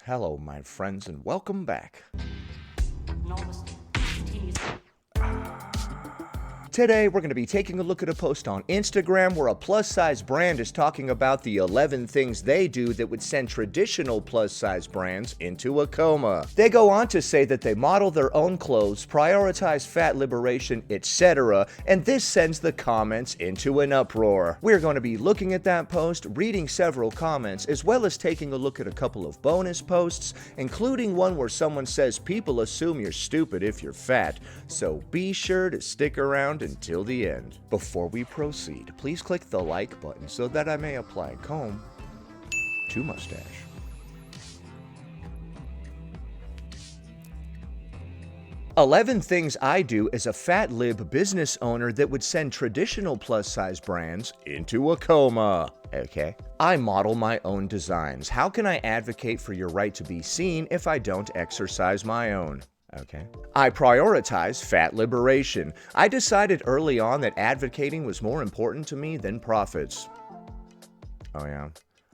Hello, my friends, and welcome back. Today, we're going to be taking a look at a post on Instagram where a plus-size brand is talking about the 11 things they do that would send traditional plus-size brands into a coma. They go on to say that they model their own clothes, prioritize fat liberation, etc., and this sends the comments into an uproar. We're going to be looking at that post, reading several comments, as well as taking a look at a couple of bonus posts, including one where someone says people assume you're stupid if you're fat, so be sure to stick around until the end. Before we proceed, please click the like button so that I may apply comb to mustache. "11 things I do as a fat lib business owner that would send traditional plus-size brands into a coma." Okay. "I model my own designs. How can I advocate for your right to be seen if I don't exercise my own?" Okay. "I prioritize fat liberation. I decided early on that advocating was more important to me than profits." Oh yeah?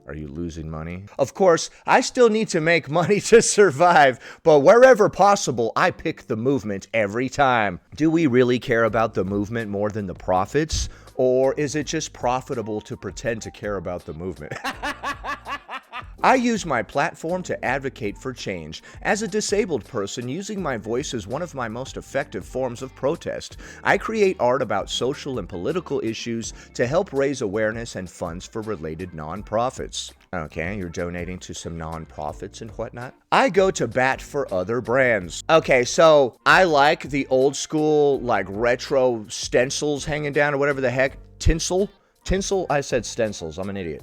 Are you losing money? "Of course, I still need to make money to survive, but wherever possible, I pick the movement every time." Do we really care about the movement more than the profits? Or is it just profitable to pretend to care about the movement? "I use my platform to advocate for change. As a disabled person, using my voice is one of my most effective forms of protest. I create art about social and political issues to help raise awareness and funds for related nonprofits." Okay, you're donating to some nonprofits and whatnot. "I go to bat for other brands." Okay, so I like the old school, like retro stencils hanging down or whatever the heck. Tinsel? I said stencils. I'm an idiot.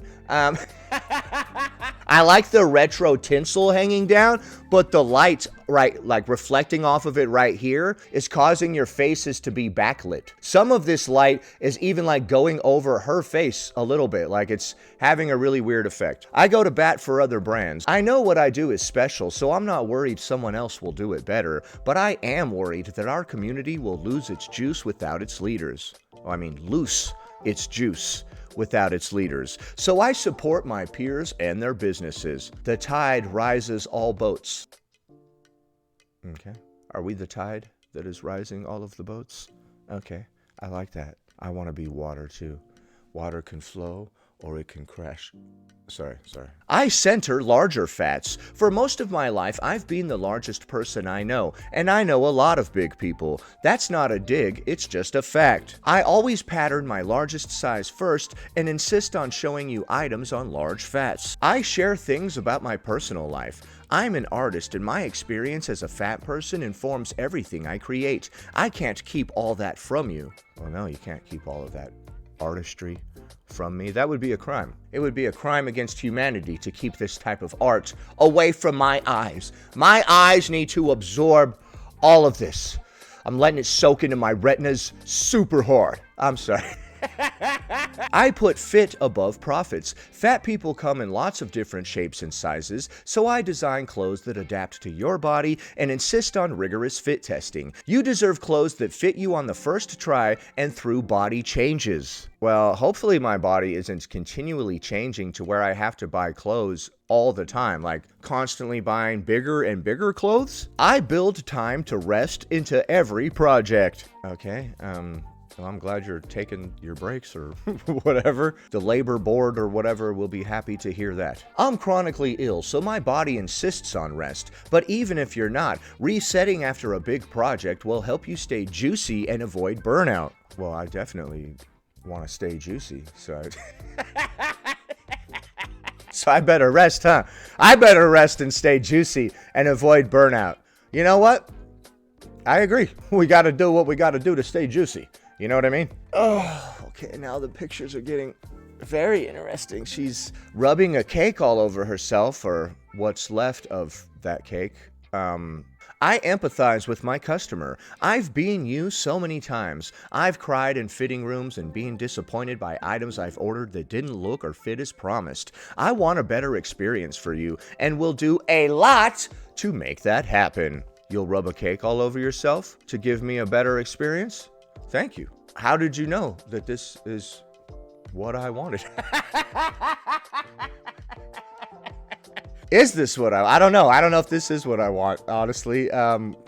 I like the retro tinsel hanging down, but the light, right, like reflecting off of it right here is causing your faces to be backlit. Some of this light is even like going over her face a little bit, like it's having a really weird effect. "I go to bat for other brands. I know what I do is special, so I'm not worried someone else will do it better, but I am worried that our community will lose its juice without its leaders." Loose its juice without its leaders. "So I support my peers and their businesses. The tide rises all boats." Okay. Are we the tide that is rising all of the boats? Okay. I like that. I want to be water too. Water can flow or it can crash. Sorry. "I center larger fats. For most of my life, I've been the largest person I know, and I know a lot of big people. That's not a dig, it's just a fact. I always pattern my largest size first and insist on showing you items on large fats. I share things about my personal life. I'm an artist, and my experience as a fat person informs everything I create. I can't keep all that from you." Well, no, you can't keep all of that artistry from me. That would be a crime. It would be a crime against humanity to keep this type of art away from my eyes. My eyes need to absorb all of this. I'm letting it soak into my retinas super hard. I'm sorry. "I put fit above profits. Fat people come in lots of different shapes and sizes, so I design clothes that adapt to your body and insist on rigorous fit testing. You deserve clothes that fit you on the first try and through body changes." Well, hopefully my body isn't continually changing to where I have to buy clothes all the time, like constantly buying bigger and bigger clothes. "I build time to rest into every project." Okay, well, I'm glad you're taking your breaks or whatever. The labor board or whatever will be happy to hear that. "I'm chronically ill, so my body insists on rest. But even if you're not, resetting after a big project will help you stay juicy and avoid burnout." Well, I definitely want to stay juicy, so I better rest, huh? I better rest and stay juicy and avoid burnout. You know what? I agree. We got to do what we got to do to stay juicy. You know what I mean? Oh, okay, now the pictures are getting very interesting. She's rubbing a cake all over herself, or what's left of that cake. "I empathize with my customer. I've been you so many times. I've cried in fitting rooms and been disappointed by items I've ordered that didn't look or fit as promised. I want a better experience for you and will do a lot to make that happen." You'll rub a cake all over yourself to give me a better experience? Thank you. How did you know that this is what I wanted? Is this what I don't know. I don't know if this is what I want, honestly.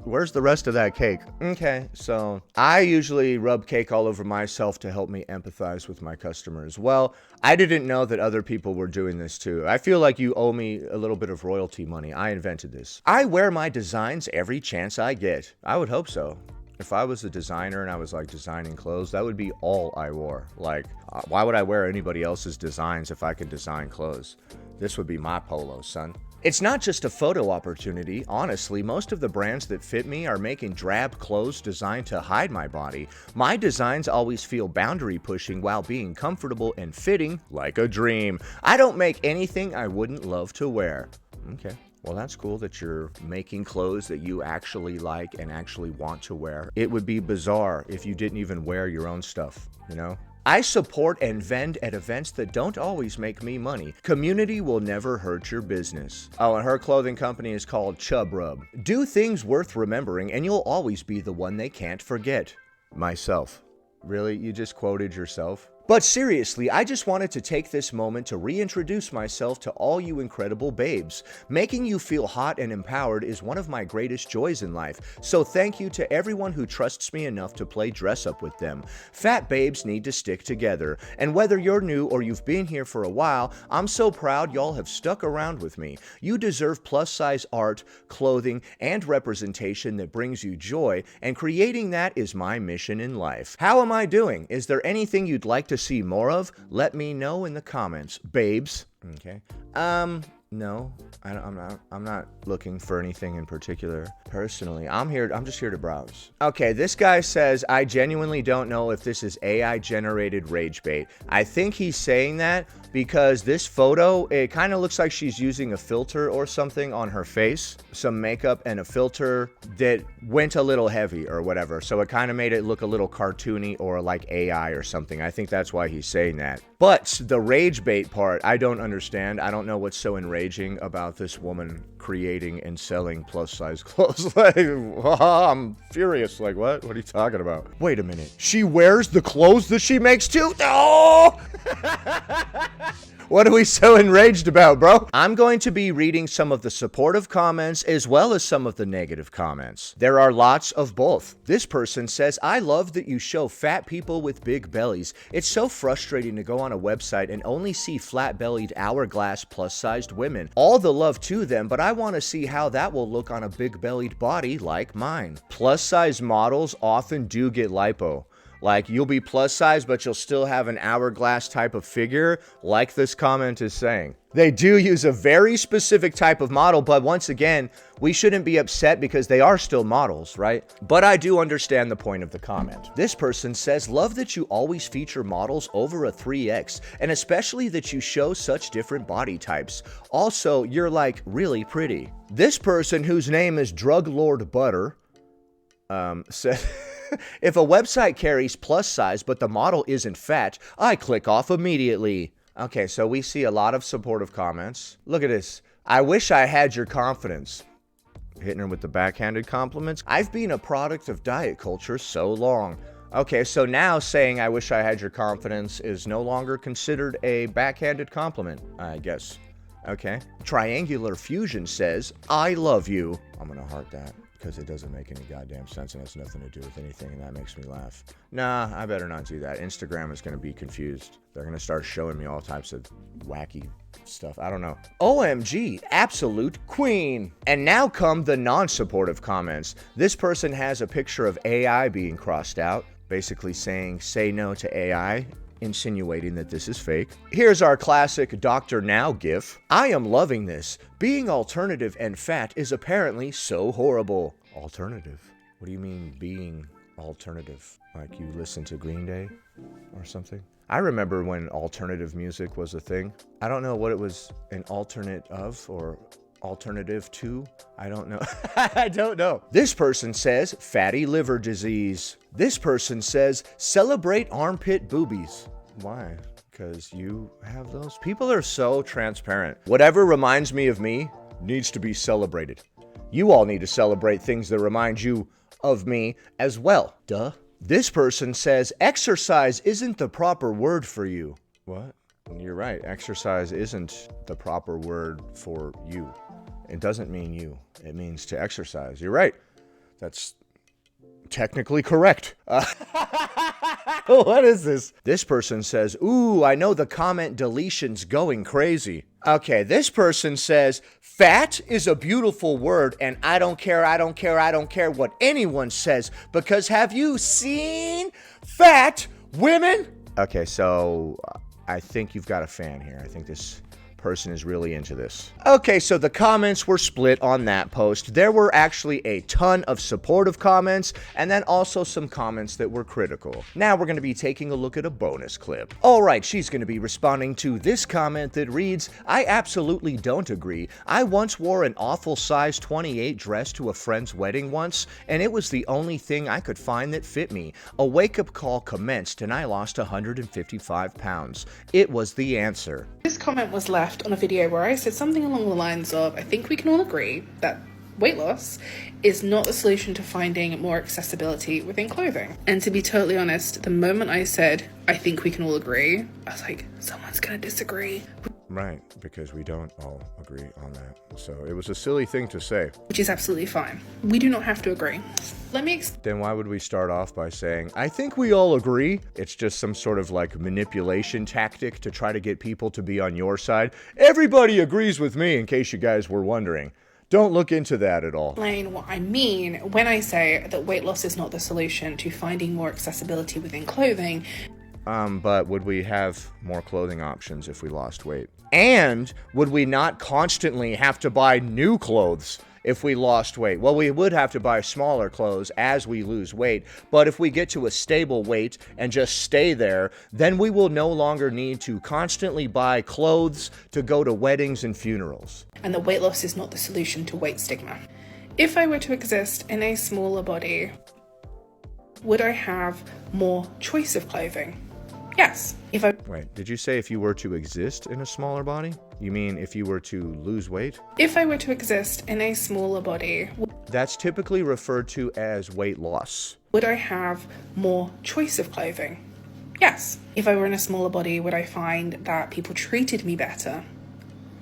Where's the rest of that cake? Okay, so I usually rub cake all over myself to help me empathize with my customers. Well, I didn't know that other people were doing this too. I feel like you owe me a little bit of royalty money. I invented this. I wear my designs every chance I get. I would hope so. If I was a designer and I was like designing clothes, that would be all I wore. Like, why would I wear anybody else's designs if I could design clothes? This would be my polo, son. It's not just a photo opportunity. Honestly, most of the brands that fit me are making drab clothes designed to hide my body. My designs always feel boundary pushing while being comfortable and fitting like a dream. I don't make anything I wouldn't love to wear. Okay. Well, that's cool that you're making clothes that you actually like and actually want to wear. It would be bizarre if you didn't even wear your own stuff, you know? I support and vend at events that don't always make me money. Community will never hurt your business. Oh, and her clothing company is called Chub Rub. Do things worth remembering and you'll always be the one they can't forget. Myself. Really? You just quoted yourself? But seriously, I just wanted to take this moment to reintroduce myself to all you incredible babes. Making you feel hot and empowered is one of my greatest joys in life, so thank you to everyone who trusts me enough to play dress up with them. Fat babes need to stick together, and whether you're new or you've been here for a while, I'm so proud y'all have stuck around with me. You deserve plus-size art, clothing, and representation that brings you joy, and creating that is my mission in life. How am I doing? Is there anything you'd like to see more of? Let me know in the comments, babes. Okay. No, I'm not looking for anything in particular. Personally, I'm just here to browse. Okay, this guy says, I genuinely don't know if this is AI generated rage bait. I think he's saying that because this photo, it kind of looks like she's using a filter or something on her face, some makeup and a filter that went a little heavy or whatever. So it kind of made it look a little cartoony or like AI or something. I think that's why he's saying that. But the rage bait part, I don't understand. I don't know what's so enraging about this woman creating and selling plus size clothes. Like, I'm furious. Like, what? What are you talking about? Wait a minute. She wears the clothes that she makes too? Oh! What are we so enraged about, bro? I'm going to be reading some of the supportive comments as well as some of the negative comments. There are lots of both. This person says, I love that you show fat people with big bellies. It's so frustrating to go on a website and only see flat-bellied hourglass plus-sized women. All the love to them, but I want to see how that will look on a big-bellied body like mine. Plus-size models often do get lipo. Like, you'll be plus size, but you'll still have an hourglass type of figure, like this comment is saying. They do use a very specific type of model, but once again, we shouldn't be upset because they are still models, right? But I do understand the point of the comment. This person says, love that you always feature models over a 3X, and especially that you show such different body types. Also, you're like really pretty. This person, whose name is Drug Lord Butter, said... If a website carries plus size, but the model isn't fat, I click off immediately. Okay, so we see a lot of supportive comments. Look at this. I wish I had your confidence. Hitting her with the backhanded compliments. I've been a product of diet culture so long. Okay, so now saying I wish I had your confidence is no longer considered a backhanded compliment, I guess. Okay. Triangular Fusion says, I love you. I'm gonna heart that, because it doesn't make any goddamn sense and has nothing to do with anything, and that makes me laugh. Nah, I better not do that. Instagram is going to be confused. They're going to start showing me all types of wacky stuff. I don't know. OMG, absolute queen. And now come the non-supportive comments. This person has a picture of AI being crossed out, basically saying, say no to AI, insinuating that this is fake. Here's our classic Dr. Now gif. I am loving this. Being alternative and fat is apparently so horrible. Alternative? What do you mean being alternative? Like you listen to Green Day or something? I remember when alternative music was a thing. I don't know what it was an alternate of or alternative to. I don't know. I don't know. This person says fatty liver disease. This person says celebrate armpit boobies. Why? Because you have those? People are so transparent. Whatever reminds me of me needs to be celebrated. You all need to celebrate things that remind you of me as well. Duh. This person says exercise isn't the proper word for you. What? You're right. Exercise isn't the proper word for you. It doesn't mean you. It means to exercise. You're right. That's technically correct. What is this? This person says, ooh, I know the comment deletion's going crazy. Okay, this person says, fat is a beautiful word, and I don't care what anyone says, because have you seen fat women? Okay, so I think you've got a fan here. I think this person is really into this. Okay, so the comments were split on that post. There were actually a ton of supportive comments, and then also some comments that were critical. Now we're going to be taking a look at a bonus clip. Alright, she's going to be responding to this comment that reads, I absolutely don't agree. I once wore an awful size 28 dress to a friend's wedding once, and it was the only thing I could find that fit me. A wake-up call commenced, and I lost 155 pounds. It was the answer. This comment was left on a video where I said something along the lines of, I think we can all agree that weight loss is not the solution to finding more accessibility within clothing. And to be totally honest, the moment I said, I think we can all agree, I was like, someone's gonna disagree. Right, because we don't all agree on that. So it was a silly thing to say. Which is absolutely fine. We do not have to agree. Then why would we start off by saying, I think we all agree? It's just some sort of like manipulation tactic to try to get people to be on your side. Everybody agrees with me, in case you guys were wondering. Don't look into that at all. Explain what I mean when I say that weight loss is not the solution to finding more accessibility within clothing. But would we have more clothing options if we lost weight? And would we not constantly have to buy new clothes if we lost weight? Well, we would have to buy smaller clothes as we lose weight, but if we get to a stable weight and just stay there, then we will no longer need to constantly buy clothes to go to weddings and funerals. And that weight loss is not the solution to weight stigma. If I were to exist in a smaller body, would I have more choice of clothing? Yes. Wait, did you say if you were to exist in a smaller body? You mean if you were to lose weight? If I were to exist in a smaller body, that's typically referred to as weight loss. Would I have more choice of clothing? Yes. If I were in a smaller body, would I find that people treated me better?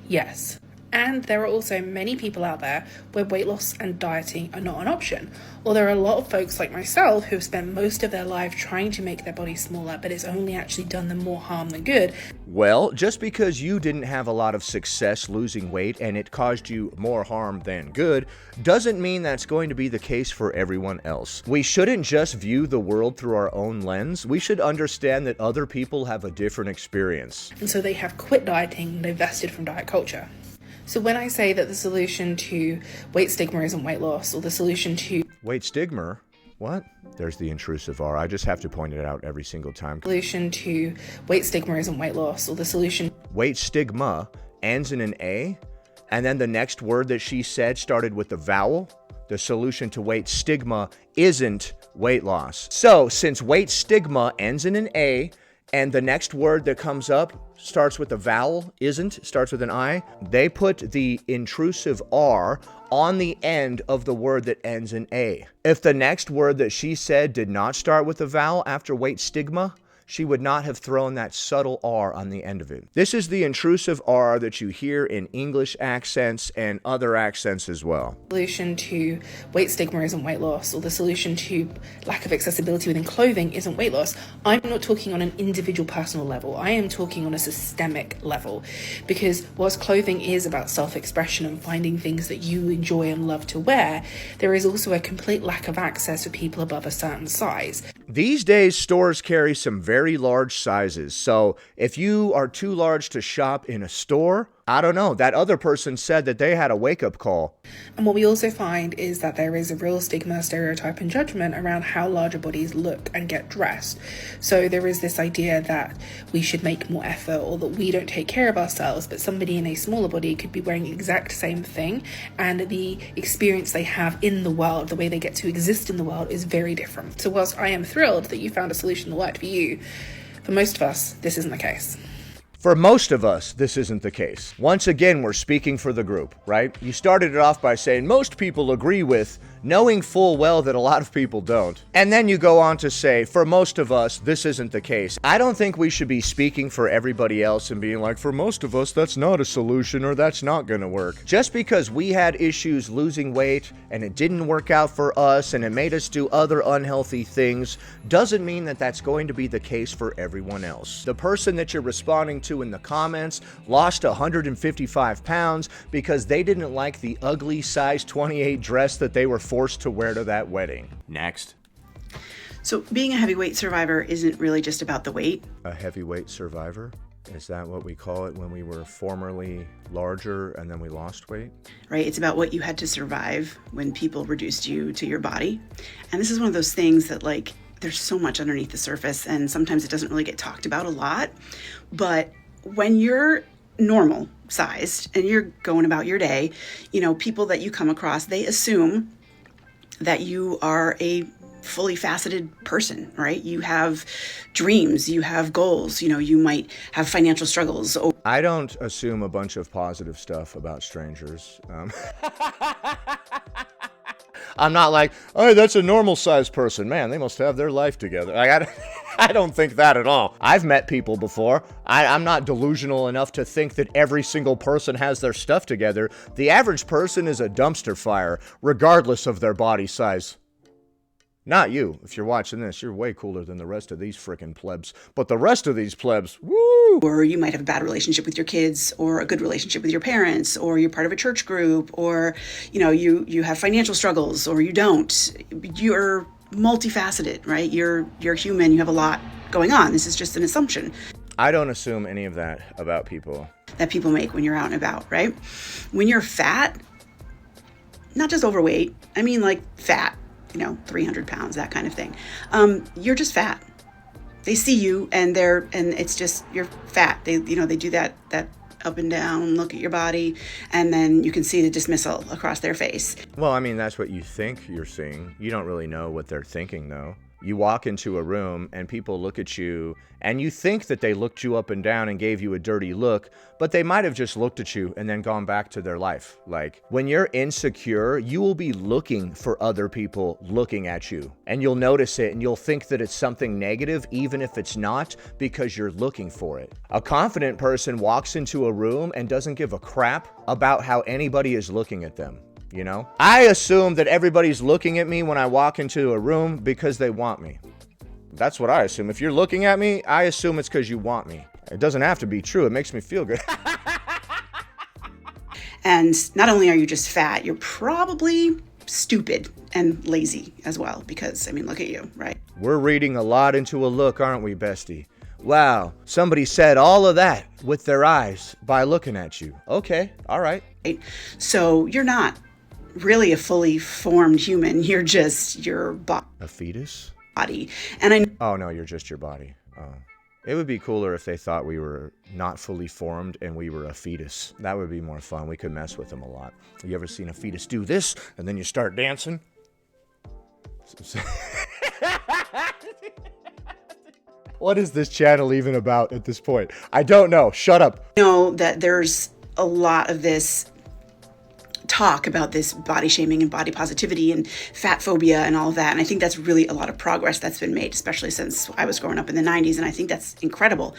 Yes. And there are also many people out there where weight loss and dieting are not an option. Or there are a lot of folks like myself who have spent most of their life trying to make their body smaller, but it's only actually done them more harm than good. Well, just because you didn't have a lot of success losing weight and it caused you more harm than good, doesn't mean that's going to be the case for everyone else. We shouldn't just view the world through our own lens. We should understand that other people have a different experience. And so they have quit dieting and divested from diet culture. So when I say that the solution to weight stigma isn't weight loss, or the solution to... Weight stigma? What? There's the intrusive R. I just have to point it out every single time. Solution to weight stigma isn't weight loss, or the solution... Weight stigma ends in an A, and then the next word that she said started with the vowel. The solution to weight stigma isn't weight loss. So, since weight stigma ends in an A, and the next word that comes up starts with a vowel, starts with an I, they put the intrusive R on the end of the word that ends in A. If the next word that she said did not start with a vowel after weight stigma, she would not have thrown that subtle R on the end of it. This is the intrusive R that you hear in English accents and other accents as well. Solution to weight stigma isn't weight loss, or the solution to lack of accessibility within clothing isn't weight loss. I'm not talking on an individual personal level. I am talking on a systemic level. Because whilst clothing is about self-expression and finding things that you enjoy and love to wear, there is also a complete lack of access for people above a certain size. These days, stores carry some very large sizes. So if you are too large to shop in a store, I don't know. That other person said that they had a wake-up call. And what we also find is that there is a real stigma, stereotype, and judgment around how larger bodies look and get dressed. So there is this idea that we should make more effort, or that we don't take care of ourselves, but somebody in a smaller body could be wearing the exact same thing, and the experience they have in the world, the way they get to exist in the world, is very different. So whilst I am thrilled that you found a solution that worked for you, for most of us, this isn't the case. For most of us, this isn't the case. Once again, we're speaking for the group, right? You started it off by saying most people agree with, knowing full well that a lot of people don't. And then you go on to say, for most of us, this isn't the case. I don't think we should be speaking for everybody else and being like, for most of us, that's not a solution or that's not gonna work. Just because we had issues losing weight and it didn't work out for us and it made us do other unhealthy things, doesn't mean that that's going to be the case for everyone else. The person that you're responding to in the comments lost 155 pounds because they didn't like the ugly size 28 dress that they were forced to wear to that wedding. Next. So being a heavyweight survivor isn't really just about the weight. A heavyweight survivor? Is that what we call it when we were formerly larger and then we lost weight? Right? It's about what you had to survive when people reduced you to your body. And this is one of those things that, like, there's so much underneath the surface and sometimes it doesn't really get talked about a lot. But when you're normal sized and you're going about your day, you know, people that you come across, they assume that you are a fully faceted person, right? You have dreams, you have goals, you know, you might have financial struggles. I don't assume a bunch of positive stuff about strangers. I'm not like, oh, that's a normal sized person. Man, they must have their life together. I don't think that at all. I've met people before. I'm not delusional enough to think that every single person has their stuff together. The average person is a dumpster fire, regardless of their body size. Not you. If you're watching this, you're way cooler than the rest of these frickin' plebs. But the rest of these plebs, woo! Or you might have a bad relationship with your kids, or a good relationship with your parents, or you're part of a church group, or, you know, you have financial struggles, or you don't. You're multifaceted, right? You're human. You have a lot going on. This is just an assumption. I don't assume any of that about people. That people make when you're out and about, right? When you're fat, not just overweight, I mean like fat, you know, 300 pounds, that kind of thing. You're just fat. They see you and it's just, you're fat. They do that up and down, look at your body, and then you can see the dismissal across their face. Well, I mean, that's what you think you're seeing. You don't really know what they're thinking, though. You walk into a room and people look at you and you think that they looked you up and down and gave you a dirty look, but they might have just looked at you and then gone back to their life. Like, when you're insecure, you will be looking for other people looking at you, and you'll notice it and you'll think that it's something negative even if it's not, because you're looking for it. A confident person walks into a room and doesn't give a crap about how anybody is looking at them. You know, I assume that everybody's looking at me when I walk into a room because they want me. That's what I assume. If you're looking at me, I assume it's because you want me. It doesn't have to be true. It makes me feel good. And not only are you just fat, you're probably stupid and lazy as well, because, I mean, look at you, right? We're reading a lot into a look, aren't we, bestie? Wow, somebody said all of that with their eyes by looking at you. Okay, all right. So you're not really a fully formed human. You're just your A fetus? body. And Oh, no, you're just your body. Oh. It would be cooler if they thought we were not fully formed and we were a fetus. That would be more fun. We could mess with them a lot. You ever seen a fetus do this and then you start dancing? What is this channel even about at this point? I don't know. Shut up. I know that there's a lot of this talk about this body shaming and body positivity and fat phobia and all of that. And I think that's really a lot of progress that's been made, especially since I was growing up in the 90s. And I think that's incredible.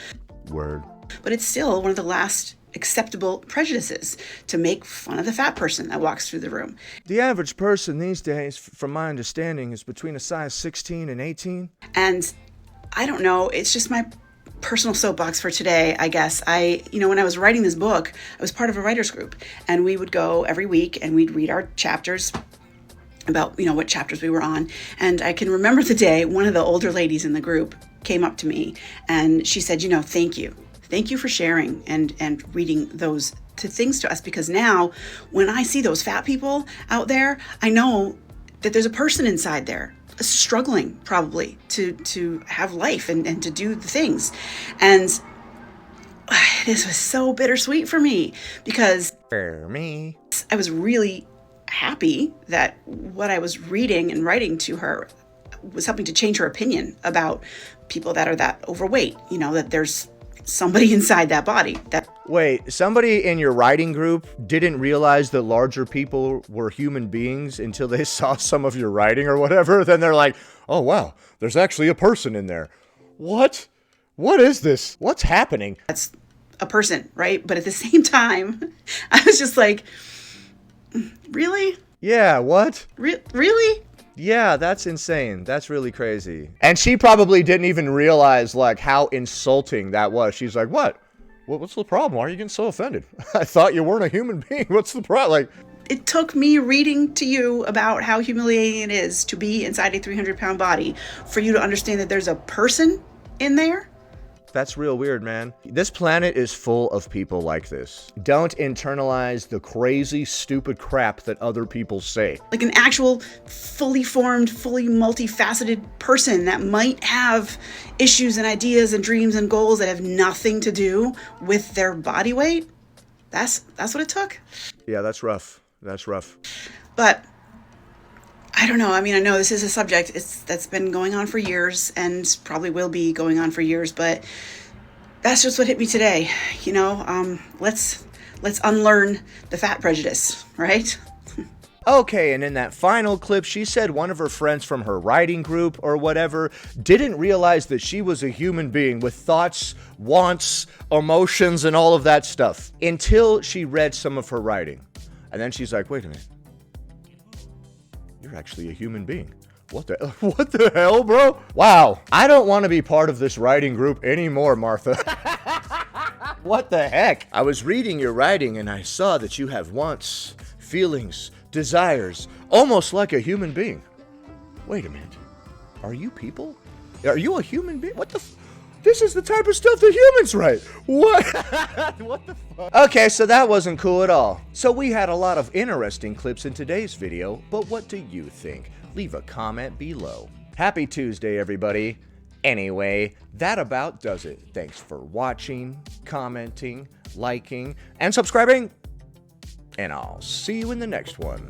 Word. But it's still one of the last acceptable prejudices to make fun of the fat person that walks through the room. The average person these days, from my understanding, is between a size 16 and 18. And I don't know, it's just my personal soapbox for today, I guess. When I was writing this book, I was part of a writer's group, and we would go every week and we'd read our chapters about, what chapters we were on. And I can remember the day one of the older ladies in the group came up to me and she said, thank you. Thank you for sharing and reading those things to us, because now when I see those fat people out there, I know that there's a person inside there struggling probably to have life and to do the things. And this was so bittersweet for me, because I was really happy that what I was reading and writing to her was helping to change her opinion about people that are that overweight, that there's somebody inside that body. Wait, somebody in your writing group didn't realize that larger people were human beings until they saw some of your writing or whatever? Then they're like, oh wow, there's actually a person in there. What? What is this? What's happening? That's a person, right? But at the same time, I was just like, really? Yeah, what? Really? Yeah, that's insane. That's really crazy. And she probably didn't even realize like how insulting that was. She's like, what? What's the problem? Why are you getting so offended? I thought you weren't a human being. What's the problem? Like, it took me reading to you about how humiliating it is to be inside a 300-pound body for you to understand that there's a person in there. that's real weird, man. This planet is full of people like this. Don't internalize the crazy, stupid crap that other people say. Like an actual fully formed, fully multifaceted person that might have issues and ideas and dreams and goals that have nothing to do with their body weight. That's what it took. Yeah, that's rough. That's rough. But I don't know. I mean, I know this is a subject that's been going on for years and probably will be going on for years, but that's just what hit me today. You know, let's unlearn the fat prejudice, right? Okay, and in that final clip, she said one of her friends from her writing group or whatever didn't realize that she was a human being with thoughts, wants, emotions, and all of that stuff until she read some of her writing. And then she's like, wait a minute. You're actually a human being. What the hell, bro? Wow. I don't want to be part of this writing group anymore, Martha. What the heck? I was reading your writing and I saw that you have wants, feelings, desires, almost like a human being. Wait a minute. Are you people? Are you a human being? What the This is the type of stuff that humans write. What? What the fuck? Okay, so that wasn't cool at all. So we had a lot of interesting clips in today's video, but what do you think? Leave a comment below. Happy Tuesday, everybody. Anyway, that about does it. Thanks for watching, commenting, liking, and subscribing. And I'll see you in the next one.